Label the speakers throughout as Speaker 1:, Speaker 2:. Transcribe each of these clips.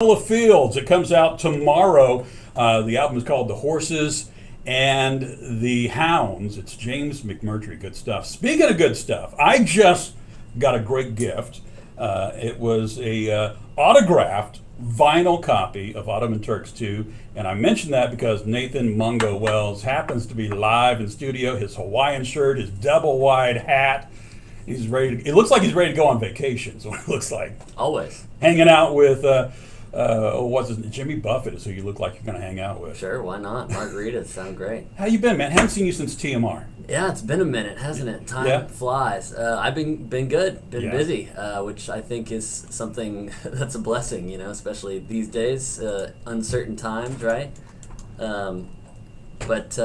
Speaker 1: of Fields. It comes out tomorrow. The album is called The Horses and the Hounds. It's James McMurtry. Good stuff. Speaking of good stuff, I just got a great gift. It was a autographed vinyl copy of Ottoman Turks 2, and I mentioned that because Nathan Mungo Wells happens to be live in studio. His Hawaiian shirt, his double wide hat. He's ready. It looks like he's ready to go on vacation. Is what it looks like.
Speaker 2: Always
Speaker 1: hanging out with what's his name? Jimmy Buffett is who you look like you're going to hang out with.
Speaker 2: Sure, why not? Margaritas sound great.
Speaker 1: How you been, man? Haven't seen you since TMR.
Speaker 2: Yeah, it's been a minute, hasn't it? Time flies. I've been good, been busy, which I think is something that's a blessing, especially these days, uncertain times, right? But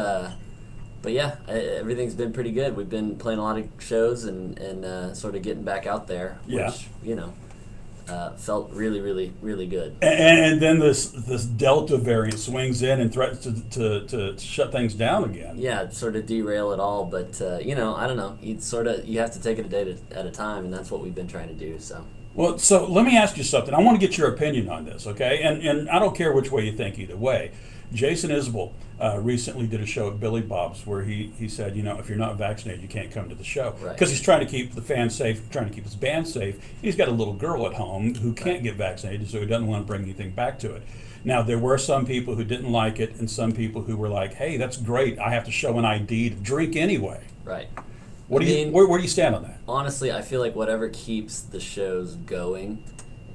Speaker 2: yeah, everything's been pretty good. We've been playing a lot of shows and sort of getting back out there, which felt really, really, really good.
Speaker 1: And then this Delta variant swings in and threatens to shut things down again.
Speaker 2: Yeah, sort of derail it all. But I don't know. You have to take it a day at a time, and that's what we've been trying to do. So. Well,
Speaker 1: so let me ask you something. I want to get your opinion on this, okay? And I don't care which way you think either way. Jason Isbell recently did a show at Billy Bob's where he said, if you're not vaccinated, you can't come to the show. Because he's trying to keep the fans safe, trying to keep his band safe. He's got a little girl at home who can't get vaccinated, so he doesn't want to bring anything back to it. Now, there were some people who didn't like it and some people who were like, hey, that's great. I have to show an ID to drink anyway.
Speaker 2: Right.
Speaker 1: Where do you stand on that?
Speaker 2: Honestly, I feel like whatever keeps the shows going.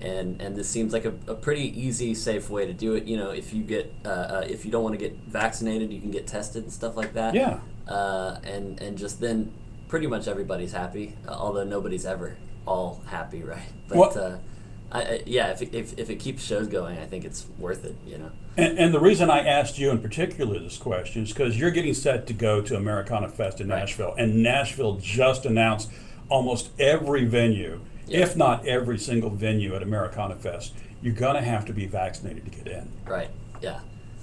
Speaker 2: And this seems like a pretty easy, safe way to do it. If you get if you don't want to get vaccinated, you can get tested and stuff like that.
Speaker 1: Yeah.
Speaker 2: And just then, pretty much everybody's happy. Although nobody's ever all happy, right? But if it keeps shows going, I think it's worth it.
Speaker 1: And the reason I asked you in particular this question is because you're getting set to go to Americana Fest in Nashville, and Nashville just announced almost every venue. If not every single venue at Americana Fest, you're going to have to be vaccinated to get in.
Speaker 2: Right, yeah.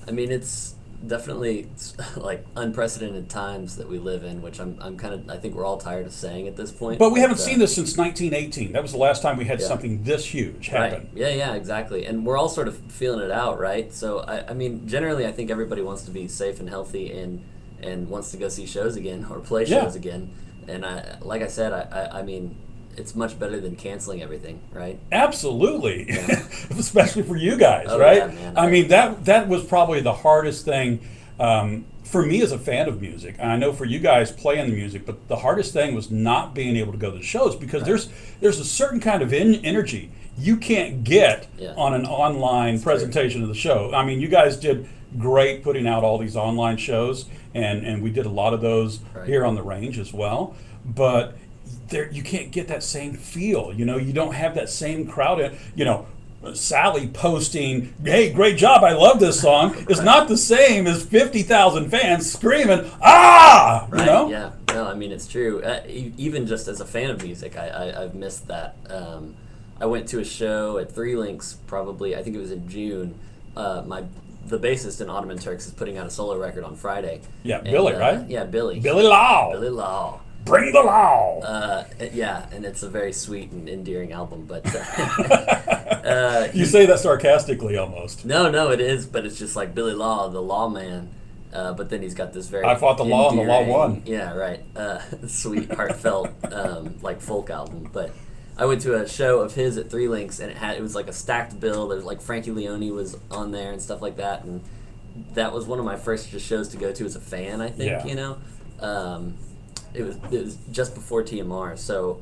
Speaker 2: I mean, it's definitely like unprecedented times that we live in, which I think we're all tired of saying at this point.
Speaker 1: But we haven't seen this since 1918. That was the last time we had something this huge happen.
Speaker 2: Right. Yeah, exactly. And we're all sort of feeling it out, right? So, I mean, generally, I think everybody wants to be safe and healthy and wants to go see shows again or play shows again. And like I said, I mean, it's much better than canceling everything, right?
Speaker 1: Absolutely, especially for you guys,
Speaker 2: right?
Speaker 1: Yeah,
Speaker 2: man,
Speaker 1: I mean, that was probably the hardest thing for me as a fan of music. And I know for you guys playing the music, but the hardest thing was not being able to go to the shows because there's a certain kind of energy you can't get on an online presentation of the show. I mean, you guys did great putting out all these online shows, and we did a lot of those here on the range as well, but you can't get that same feel. You don't have that same crowd. Sally posting, "Hey, great job! I love this song." Is not the same as 50,000 fans screaming, "Ah!"
Speaker 2: Right? Yeah. No, I mean it's true. Even just as a fan of music, I've missed that. I went to a show at Three Links. Probably, I think it was in June. The bassist in Ottoman Turks is putting out a solo record on Friday.
Speaker 1: Yeah, Billy, right?
Speaker 2: Yeah, Billy.
Speaker 1: Billy Lau.
Speaker 2: Billy Lau.
Speaker 1: Bring the law.
Speaker 2: And it's a very sweet and endearing album, but
Speaker 1: you say that sarcastically almost.
Speaker 2: No, it is, but it's just like Billy Law, the lawman. But then he's got this very
Speaker 1: I fought the law and the law won.
Speaker 2: Yeah, right. Sweet, heartfelt, like folk album. But I went to a show of his at Three Links, and it was like a stacked bill. There's like Frankie Leone was on there and stuff like that, and that was one of my first just shows to go to as a fan. I think It was just before TMR, so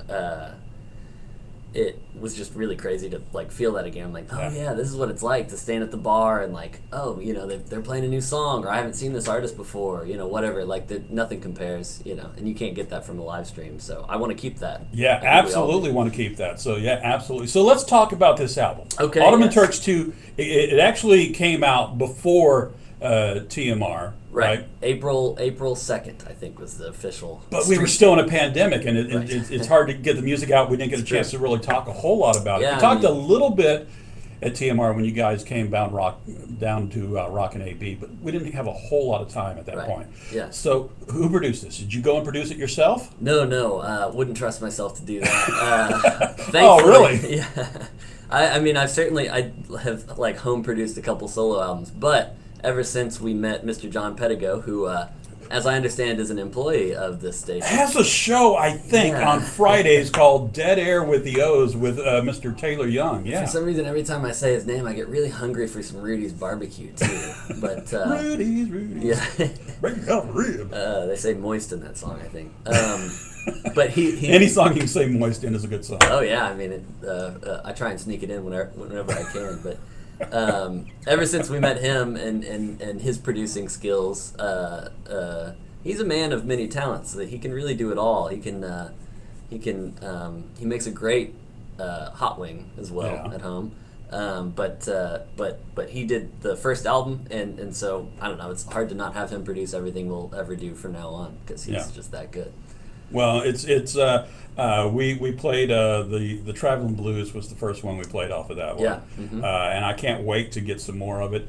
Speaker 2: it was just really crazy to like feel that again. I'm like, this is what it's like to stand at the bar and like, they're playing a new song, or I haven't seen this artist before, whatever. Like nothing compares, and you can't get that from the live stream. So I want to keep that.
Speaker 1: Yeah, absolutely want to keep that. So yeah, absolutely. So let's talk about this album.
Speaker 2: Okay.
Speaker 1: Ottoman Turks 2. It actually came out before TMR. Right.
Speaker 2: April 2nd, I think, was the official.
Speaker 1: But we were still in a pandemic, and it's hard to get the music out. We didn't get a chance to really talk a whole lot about it. We talked a little bit at TMR when you guys came down to Rock and AB, but we didn't have a whole lot of time at that point.
Speaker 2: Yeah.
Speaker 1: So who produced this? Did you go and produce it yourself?
Speaker 2: No. Wouldn't trust myself to do that.
Speaker 1: Oh, really?
Speaker 2: Yeah. I mean, I have like home produced a couple solo albums, but ever since we met Mr. John Pedigo, who, as I understand, is an employee of this station.
Speaker 1: Has a show, I think, on Fridays called Dead Air with the O's with Mr. Taylor Young. Yeah.
Speaker 2: For some reason, every time I say his name, I get really hungry for some Rudy's barbecue too. But
Speaker 1: Rudy's.
Speaker 2: yeah,
Speaker 1: Bring out a rib.
Speaker 2: they say moist in that song, I think. But he
Speaker 1: Any song you can say moist in is a good song.
Speaker 2: Oh yeah, I mean, I try and sneak it in whenever I can. But ever since we met him and his producing skills, he's a man of many talents. So that he can really do it all. He makes a great hot wing as well at home. But he did the first album, and so I don't know. It's hard to not have him produce everything we'll ever do from now on because he's just that good.
Speaker 1: Well, we played the Traveling Blues was the first one we played off of that one.
Speaker 2: Yeah. Mm-hmm.
Speaker 1: And I can't wait to get some more of it.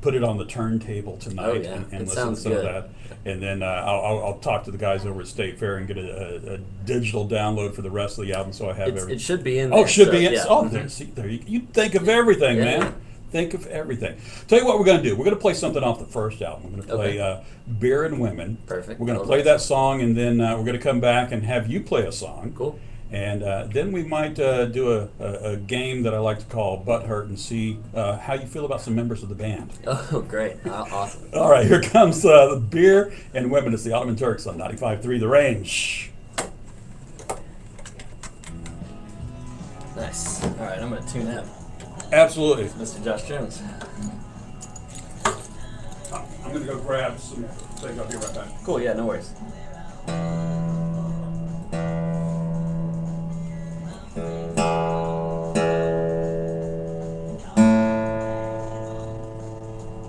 Speaker 1: Put it on the turntable tonight and listen to some of that. And then I'll talk to the guys over at State Fair and get a digital download for the rest of the album, so I have everything.
Speaker 2: It should be in there.
Speaker 1: Oh, it should be in.
Speaker 2: Yeah.
Speaker 1: Oh, there you think of everything, man. Think of everything. Tell you what we're going to do. We're going to play something off the first album. We're going to play Beer and Women.
Speaker 2: Perfect.
Speaker 1: We're going to play that song, and then we're going to come back and have you play a song.
Speaker 2: Cool.
Speaker 1: And then we might do a game that I like to call Butt Hurt and see how you feel about some members of the band.
Speaker 2: Oh, great. Awesome.
Speaker 1: All right, here comes the Beer and Women. It's the Ottoman Turks on 95.3 The Range.
Speaker 2: Nice. All right, I'm going to tune in.
Speaker 1: Absolutely.
Speaker 2: Mr. Josh Jones.
Speaker 1: I'm going to go grab some things. I'll be right back.
Speaker 2: Cool, yeah, no worries.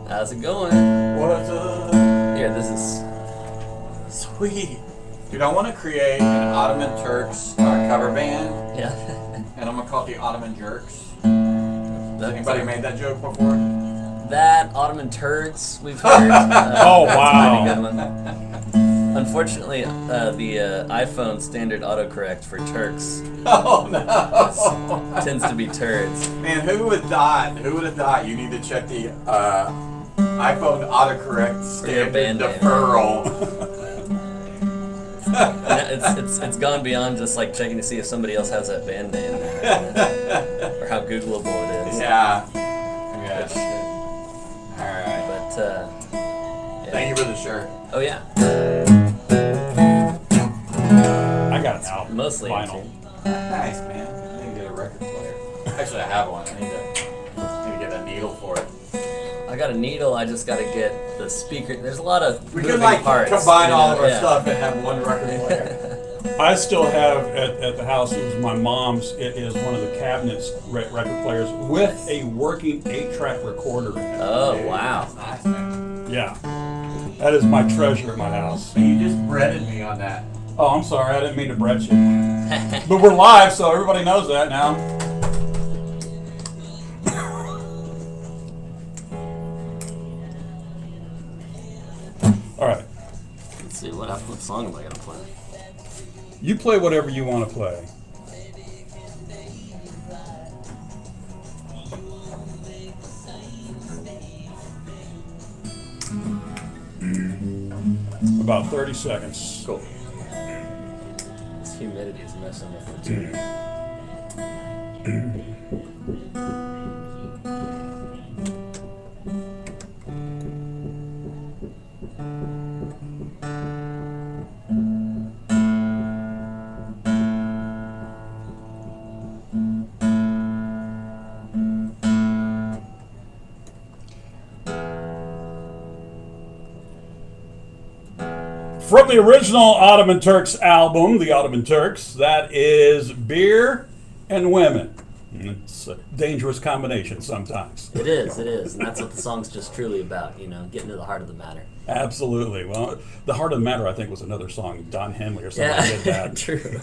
Speaker 2: How's it going?
Speaker 3: What's up?
Speaker 2: Here, this is...
Speaker 3: Sweet. Dude, I want to create an Ottoman Turks cover band,
Speaker 2: Yeah.
Speaker 3: and I'm going to call it the Ottoman Jerks. Has anybody made that joke before?
Speaker 2: That, Ottoman Turks, we've heard.
Speaker 1: Oh,
Speaker 2: that's
Speaker 1: wow.
Speaker 2: a pretty good one. Unfortunately, the iPhone standard autocorrect for Turks
Speaker 3: Oh, no.
Speaker 2: tends to be turds.
Speaker 3: Man, who would have thought? Who would have thought you need to check the iPhone autocorrect standard
Speaker 2: band name.
Speaker 3: deferral?
Speaker 2: It's gone beyond just like checking to see if somebody else has that band name or how Googleable it is.
Speaker 3: Yeah. Alright.
Speaker 2: But yeah.
Speaker 3: Thank you for the shirt.
Speaker 2: Oh yeah.
Speaker 1: I got an album.
Speaker 2: Mostly
Speaker 1: vinyl.
Speaker 3: Nice, man. I need to get a record player. Actually, I have one. I need to get a needle for it.
Speaker 2: I got a needle. I just got to get the speaker. There's a lot of
Speaker 3: We
Speaker 2: moving
Speaker 3: could like
Speaker 2: parts.
Speaker 3: combine
Speaker 2: you know?
Speaker 3: all of our
Speaker 2: Yeah.
Speaker 3: stuff and have one record player.
Speaker 1: I still have at the house, it was my mom's, it is one of the cabinets record players with a working 8-track recorder in it.
Speaker 2: Oh
Speaker 3: Dude,
Speaker 2: wow.
Speaker 3: That's nice, man.
Speaker 1: Yeah. That is my treasure at my house.
Speaker 3: So you just breaded me on that.
Speaker 1: Oh, I'm sorry, I didn't mean to bret you. But we're live, so everybody knows that now. All right.
Speaker 2: Let's see what song am I gonna play?
Speaker 1: You play whatever you want to play. About 30 seconds.
Speaker 2: Cool. This humidity is messing with the tune.
Speaker 1: From the original Ottoman Turks album, The Ottoman Turks, that is Beer and Women. It's a dangerous combination sometimes.
Speaker 2: It is, and that's what the song's just truly about, getting to the heart of the matter.
Speaker 1: Absolutely. Well, The Heart of the Matter, I think, was another song. Don Henley or something did that.
Speaker 2: True.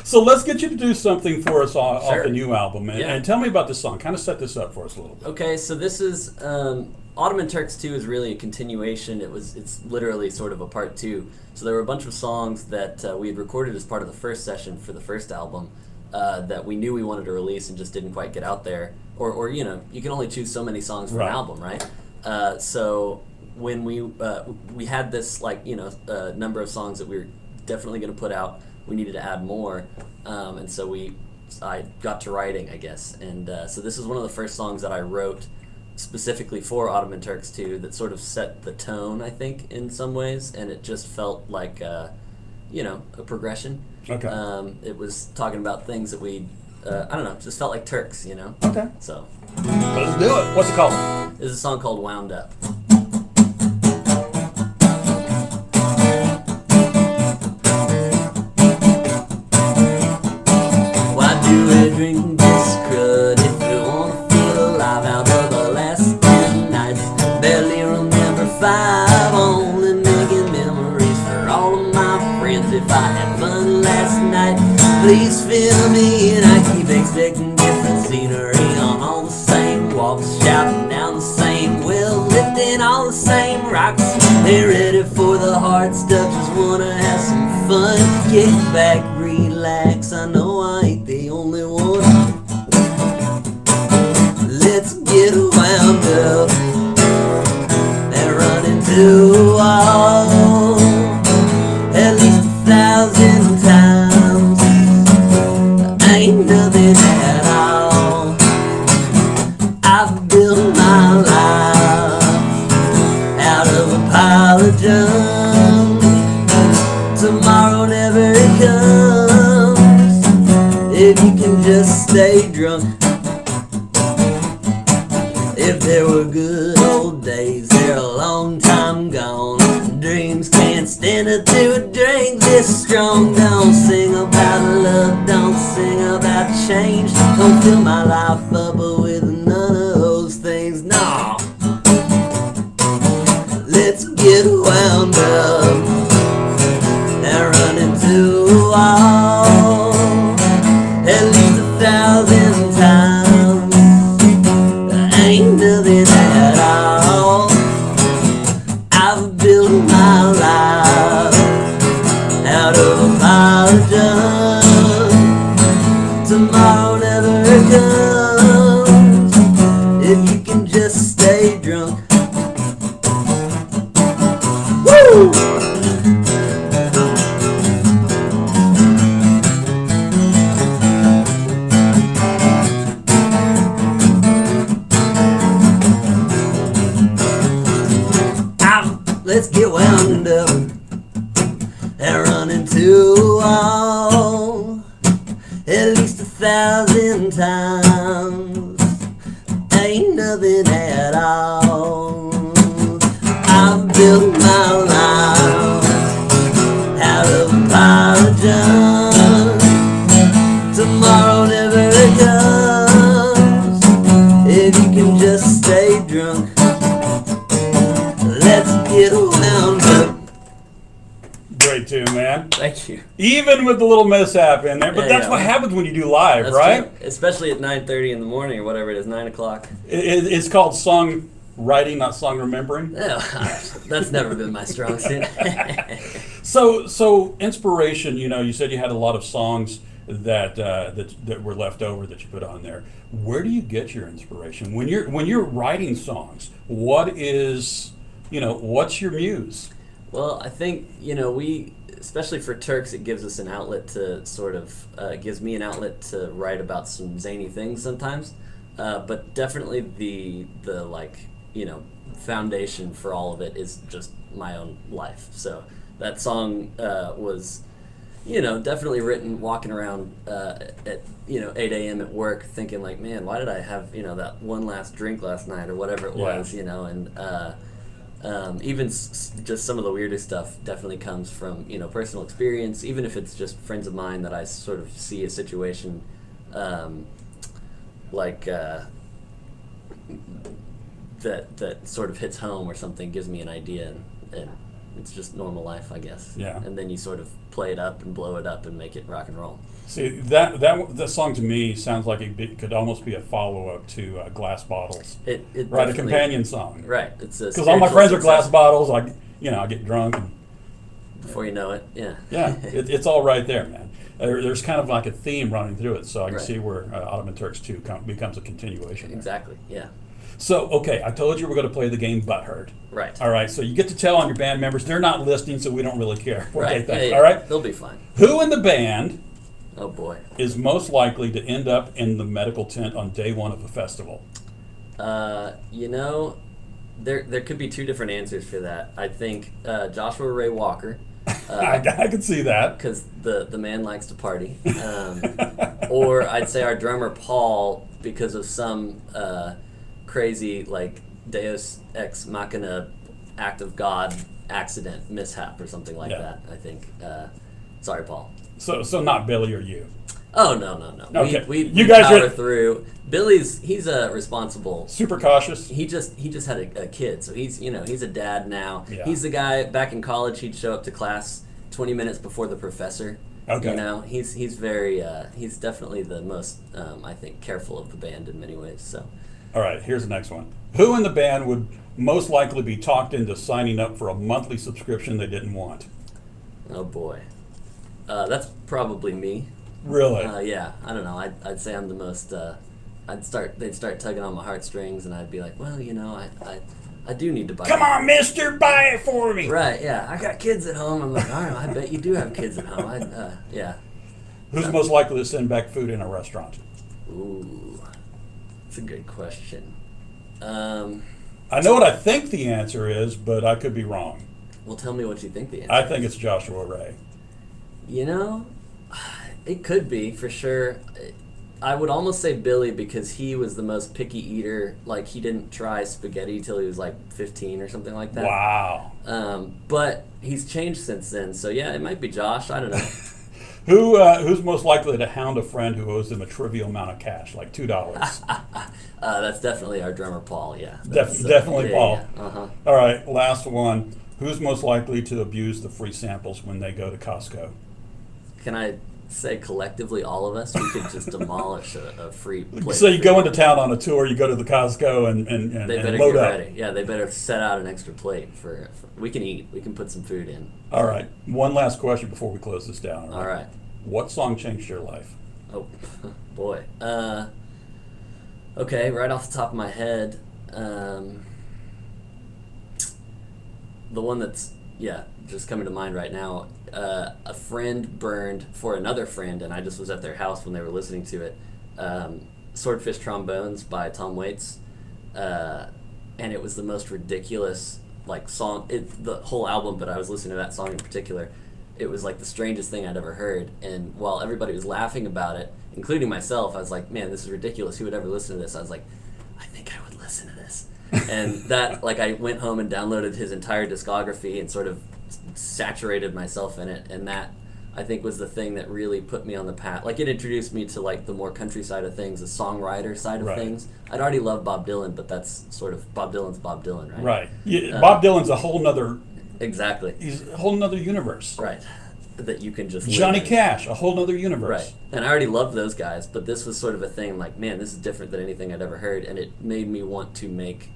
Speaker 1: So let's get you to do something for us off
Speaker 2: Sure.
Speaker 1: the new album. And tell me about this song. Kind of set this up for us a little bit.
Speaker 2: Okay, so this is Ottoman Turks 2 is really a continuation. It's literally sort of a part 2. So there were a bunch of songs that we had recorded as part of the first session for the first album that we knew we wanted to release and just didn't quite get out there. Or you know, you can only choose so many songs for an album, right? So when we had this, like, you know, number of songs that we were definitely going to put out, we needed to add more, and so I got to writing, I guess, and so this is one of the first songs that I wrote specifically for Ottoman Turks 2 that sort of set the tone, I think, in some ways, and it just felt like you know, a progression.
Speaker 1: Okay.
Speaker 2: It was talking about things that we I don't know, just felt like Turks, you know.
Speaker 1: Okay.
Speaker 2: So
Speaker 1: Let's do it. What's it called?
Speaker 2: this is a song called Wound Up. Why do we drink this crud if we wanna feel alive? Out of the last 10 nights, barely remember 5. Only making memories for all of my friends. If I had fun last night, please fill me in. I keep expecting different scenery on all the same walks, shouting down the same well, lifting all the same rocks. Ain't ready for the hard stuff, just wanna have some fun. Kick back, relax, I know I ain't the only one. Let's get wound up and run into a wall at least 1,000 times. Ain't nothing at all. I've built my life out of a pile of junk. Tomorrow never comes if you can just stay drunk. If there were good old days, they're a long time gone. Dreams can't stand up to a drink this strong. Don't sing about love, don't sing about change. Don't fill my life up with none of those things, no. Let's get wound up and run into a wall at least 1,000 times. Ain't nothing at all. I've built my life out of a pile of junk. Tomorrow never comes if you can just stay drunk. Woo! Let's get wound up and run into a wall at least 1,000 times. Ain't nothing at all. I've built my life out of a pile of junk. Tomorrow never comes if you can just stay drunk. Let's get wound up.
Speaker 1: Great tune, man.
Speaker 2: Thank you.
Speaker 1: Even with the little mishap in there, but
Speaker 2: Yeah,
Speaker 1: that's
Speaker 2: yeah.
Speaker 1: what happens when you do live,
Speaker 2: That's
Speaker 1: right?
Speaker 2: true. Especially at 9:30 in the morning or whatever it is, 9 o'clock.
Speaker 1: It's called song writing, not song remembering.
Speaker 2: Yeah, that's never been my strong suit.
Speaker 1: So inspiration. You know, you said you had a lot of songs that were left over that you put on there. Where do you get your inspiration when you're writing songs? What's your muse?
Speaker 2: Well, I think, you know, we, especially for Turks, it gives us an outlet to sort of, it gives me an outlet to write about some zany things sometimes. But definitely the like, you know, foundation for all of it is just my own life. So that song was, you know, definitely written walking around at, you know, 8 a.m. at work thinking like, man, why did I have, you know, that one last drink last night or whatever it was, you know, and even just some of the weirdest stuff definitely comes from, you know, personal experience, even if it's just friends of mine that I sort of see a situation that sort of hits home or something, gives me an idea, and it's just normal life, I guess.
Speaker 1: Yeah.
Speaker 2: And then you sort of play it up and blow it up and make it rock and roll.
Speaker 1: See, that song to me sounds like it could almost be a follow-up to Glass Bottles.
Speaker 2: It
Speaker 1: Right, a companion song.
Speaker 2: Right. It's
Speaker 1: because all my friends are glass bottles. I get drunk. And,
Speaker 2: before you know it, yeah.
Speaker 1: yeah, it's all right there, man. there's kind of like a theme running through it, so I can
Speaker 2: Right.
Speaker 1: see where Ottoman Turks 2 becomes a continuation. there.
Speaker 2: Exactly. Yeah.
Speaker 1: So, okay, I told you we're going to play the game Butthurt.
Speaker 2: Right.
Speaker 1: All right, so you get to tell on your band members. They're not listening, so we don't really care what
Speaker 2: Right.
Speaker 1: they think.
Speaker 2: Yeah, yeah.
Speaker 1: All right?
Speaker 2: They'll be fine.
Speaker 1: Who in the band
Speaker 2: Oh boy.
Speaker 1: is most likely to end up in the medical tent on day one of a festival?
Speaker 2: You know, there could be two different answers for that. I think Joshua Ray Walker.
Speaker 1: I can see that.
Speaker 2: Because the man likes to party. Or I'd say our drummer Paul, because of some crazy like Deus Ex Machina act of God accident mishap or something like
Speaker 1: Yeah.
Speaker 2: that. I think. Sorry, Paul.
Speaker 1: So not Billy or you.
Speaker 2: Oh no.
Speaker 1: Okay.
Speaker 2: We
Speaker 1: You guys
Speaker 2: power
Speaker 1: are-
Speaker 2: through. He's a responsible.
Speaker 1: Super cautious.
Speaker 2: He just had a kid, so he's a dad now.
Speaker 1: Yeah.
Speaker 2: He's the guy back in college. He'd show up to class 20 minutes before the professor.
Speaker 1: Okay.
Speaker 2: You know, he's very he's definitely the most I think careful of the band in many ways. So
Speaker 1: All right, here's the next one. Who in the band would most likely be talked into signing up for a monthly subscription they didn't want?
Speaker 2: oh boy, that's probably me.
Speaker 1: Really?
Speaker 2: Yeah, I don't know. I'd say I'm the most. They'd start tugging on my heartstrings, and I'd be like, well, you know, I do need to buy.
Speaker 1: Come on, mister, buy it for me.
Speaker 2: Right, yeah. I got kids at home. I'm like, all right, I bet you do have kids at home. Yeah.
Speaker 1: Who's most likely to send back food in a restaurant?
Speaker 2: Ooh, that's a good question.
Speaker 1: I know what I think the answer is, but I could be wrong.
Speaker 2: Well, tell me what you think the answer
Speaker 1: I think it's Joshua Ray.
Speaker 2: You know, it could be, for sure. I would almost say Billy because he was the most picky eater. Like, he didn't try spaghetti till he was like 15 or something like that.
Speaker 1: Wow.
Speaker 2: But he's changed since then. So, yeah, it might be Josh. I don't know.
Speaker 1: Who's most likely to hound a friend who owes them a trivial amount of cash, like $2?
Speaker 2: That's definitely our drummer, Paul. Yeah.
Speaker 1: Definitely Paul.
Speaker 2: Yeah. Uh-huh.
Speaker 1: All right, last one. Who's most likely to abuse the free samples when they go to Costco?
Speaker 2: Can I say collectively all of us? We could just demolish a free plate.
Speaker 1: So you go into town on a tour, you go to the Costco and
Speaker 2: They better
Speaker 1: load
Speaker 2: get
Speaker 1: up.
Speaker 2: ready. Yeah, they better set out an extra plate for we can eat. We can put some food in.
Speaker 1: All right, one last question before we close this down.
Speaker 2: All right.
Speaker 1: What song changed your life?
Speaker 2: Oh, boy. Okay, right off the top of my head, the one that's, just coming to mind right now, a friend burned for another friend, and I just was at their house when they were listening to it, Swordfish Trombones by Tom Waits, and it was the most ridiculous, like, song, the whole album, but I was listening to that song in particular. It was like the strangest thing I'd ever heard, and while everybody was laughing about it, including myself, I was like, man, this is ridiculous. Who would ever listen to this? I was like, I think I would listen to this. And that, like, I went home and downloaded his entire discography and sort of saturated myself in it, and that, I think, was the thing that really put me on the path. Like, it introduced me to, like, the more country side of things, the songwriter side of
Speaker 1: Right.
Speaker 2: things. I'd already loved Bob Dylan, but that's sort of, Bob Dylan's Bob Dylan, right?
Speaker 1: Right. Yeah, Bob Dylan's a whole nother.
Speaker 2: Exactly.
Speaker 1: He's a whole nother universe.
Speaker 2: Right. That you can just live
Speaker 1: Johnny
Speaker 2: in.
Speaker 1: Cash, a whole nother universe.
Speaker 2: Right. And I already loved those guys, but this was sort of a thing like, man, this is different than anything I'd ever heard, and it made me want to make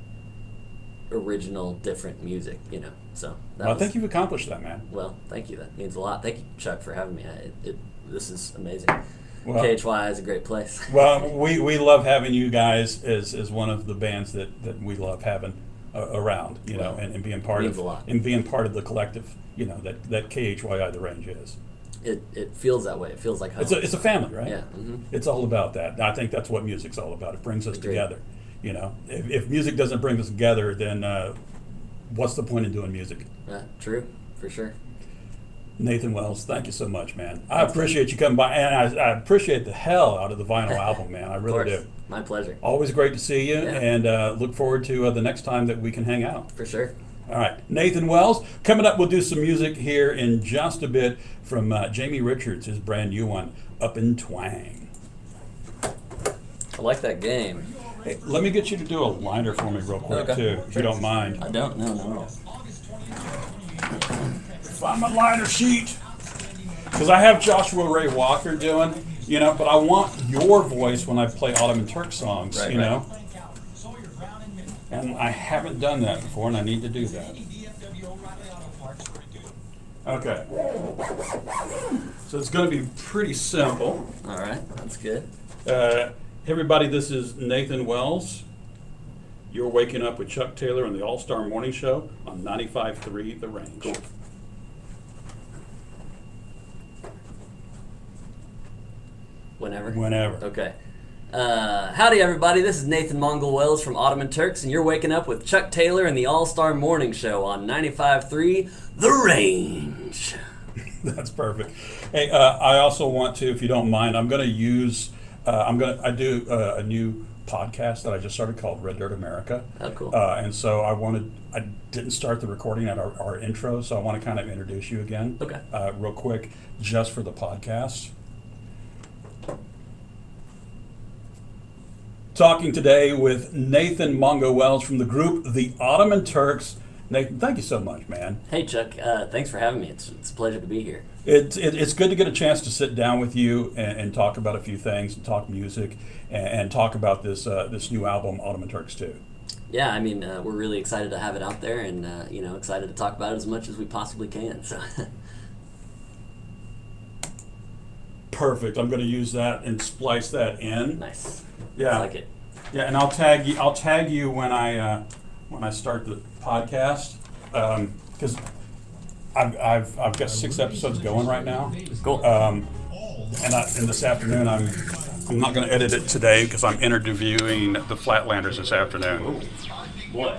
Speaker 2: original, different music, you know. So that
Speaker 1: Well, I
Speaker 2: was,
Speaker 1: think you've accomplished that, man.
Speaker 2: well, thank you. That means a lot. Thank you, Chuck, for having me. This is amazing.
Speaker 1: Well-
Speaker 2: KHYI is a great place.
Speaker 1: Well, we love having you guys as one of the bands that we love having around, you know,
Speaker 2: Well,
Speaker 1: and being part
Speaker 2: means
Speaker 1: of
Speaker 2: a lot.
Speaker 1: and being part of the collective, you know, that KHYI The Range is.
Speaker 2: It feels that way. It feels like home.
Speaker 1: It's a family, right?
Speaker 2: Yeah. Mm-hmm.
Speaker 1: It's all about that. I think that's what music's all about. It brings us
Speaker 2: Agreed.
Speaker 1: together. You know, if music doesn't bring us together, then what's the point in doing music?
Speaker 2: True, for sure.
Speaker 1: Nathan Wells, thank you so much, man. I appreciate you coming by, and I appreciate the hell out of the vinyl album, man. I
Speaker 2: Of
Speaker 1: really
Speaker 2: course.
Speaker 1: do.
Speaker 2: My pleasure.
Speaker 1: Always great to see you,
Speaker 2: Yeah.
Speaker 1: and look forward to the next time that we can hang out.
Speaker 2: For sure.
Speaker 1: All right, Nathan Wells. Coming up, we'll do some music here in just a bit from Jamie Richards, his brand new one, Up in Twang.
Speaker 2: I like that game.
Speaker 1: Hey, let me get you to do a liner for me real quick,
Speaker 2: Okay.
Speaker 1: too, if you don't mind.
Speaker 2: I don't know. No.
Speaker 1: Find my liner sheet. Because I have Joshua Ray Walker doing, you know, but I want your voice when I play Ottoman Turks songs,
Speaker 2: Right,
Speaker 1: you
Speaker 2: right.
Speaker 1: know. And I haven't done that before, and I need to do that. Okay. So it's going to be pretty simple.
Speaker 2: All right, that's good.
Speaker 1: Hey everybody, this is Nathan Wells. You're waking up with Chuck Taylor on the All-Star Morning Show on 95.3 The Range.
Speaker 2: Cool. Whenever. Okay. Howdy, everybody. This is Nathan Mongol Wells from Ottoman Turks, and you're waking up with Chuck Taylor and the All-Star Morning Show on 95.3 The Range.
Speaker 1: That's perfect. Hey, I also want to, if you don't mind, I'm going to use, I do a new podcast that I just started called Red Dirt America.
Speaker 2: Oh, cool.
Speaker 1: And so I didn't start the recording at our intro, so I want to kind of introduce you again.
Speaker 2: Okay.
Speaker 1: Real quick, just for the podcast. Talking today with Nathan Mongo Wells from the group The Ottoman Turks. Nathan, thank you so much, man.
Speaker 2: Hey, Chuck. Thanks for having me. It's a pleasure to be here.
Speaker 1: It's good to get a chance to sit down with you and talk about a few things, and talk music, and talk about this new album, Ottoman Turks 2.
Speaker 2: Yeah, I mean, we're really excited to have it out there, and excited to talk about it as much as we possibly can. So.
Speaker 1: Perfect. I'm going to use that and splice that in.
Speaker 2: Nice.
Speaker 1: Yeah.
Speaker 2: I like it.
Speaker 1: Yeah, and I'll tag you when I start the podcast, because I've got 6 episodes going right now.
Speaker 2: Cool.
Speaker 1: And this afternoon I'm not going to edit it today because I'm interviewing the Flatlanders this afternoon.
Speaker 2: Boy.